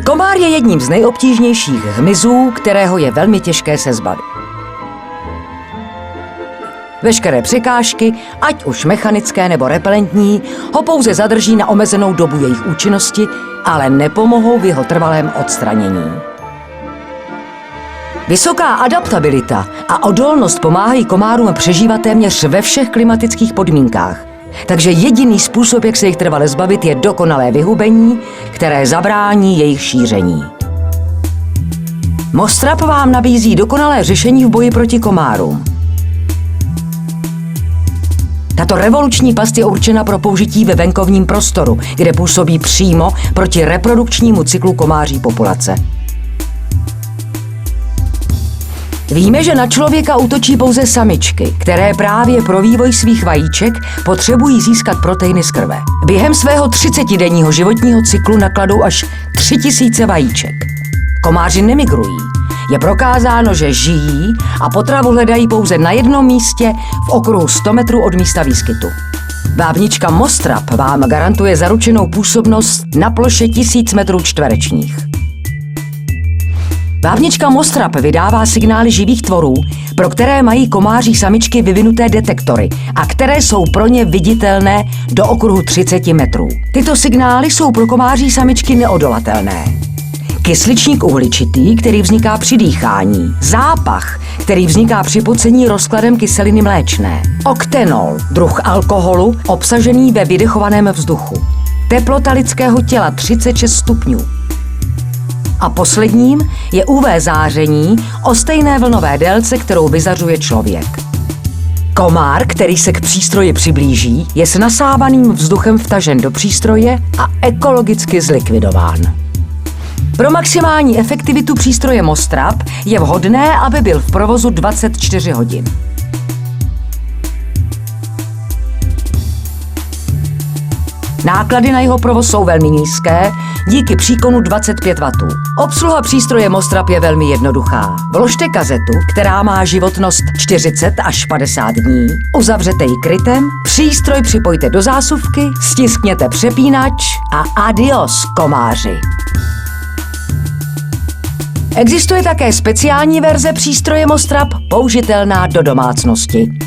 Komár je jedním z nejobtížnějších hmyzů, kterého je velmi těžké se zbavit. Veškeré překážky, ať už mechanické nebo repelentní, ho pouze zadrží na omezenou dobu jejich účinnosti, ale nepomohou v jeho trvalém odstranění. Vysoká adaptabilita a odolnost pomáhají komárům přežívat téměř ve všech klimatických podmínkách. Takže jediný způsob, jak se jich trvale zbavit, je dokonalé vyhubení, které zabrání jejich šíření. Mostrap vám nabízí dokonalé řešení v boji proti komárům. Tato revoluční past je určena pro použití ve venkovním prostoru, kde působí přímo proti reprodukčnímu cyklu komáří populace. Víme, že na člověka útočí pouze samičky, které právě pro vývoj svých vajíček potřebují získat proteiny z krve. Během svého 30denního životního cyklu nakladou až 3000 vajíček. Komáři nemigrují. Je prokázáno, že žijí a potravu hledají pouze na jednom místě v okruhu 100 metrů od místa výskytu. Vábnička Mostrap vám garantuje zaručenou působnost na ploše 1000 metrů čtverečních. Vábnička Mostrap vydává signály živých tvorů, pro které mají komáří samičky vyvinuté detektory a které jsou pro ně viditelné do okruhu 30 metrů. Tyto signály jsou pro komáří samičky neodolatelné. Kysličník uhličitý, který vzniká při dýchání, zápach, který vzniká při pocení rozkladem kyseliny mléčné, oktenol, druh alkoholu obsažený ve vydechovaném vzduchu, teplota lidského těla 36 stupňů. A posledním je UV záření o stejné vlnové délce, kterou vyzařuje člověk. Komár, který se k přístroji přiblíží, je s nasávaným vzduchem vtažen do přístroje a ekologicky zlikvidován. Pro maximální efektivitu přístroje Mostrap je vhodné, aby byl v provozu 24 hodin. Náklady na jeho provoz jsou velmi nízké, díky příkonu 25 W. Obsluha přístroje Mostrap je velmi jednoduchá. Vložte kazetu, která má životnost 40 až 50 dní, uzavřete ji krytem, přístroj připojte do zásuvky, stiskněte přepínač a adios, komáři. Existuje také speciální verze přístroje Mostrap, použitelná do domácnosti.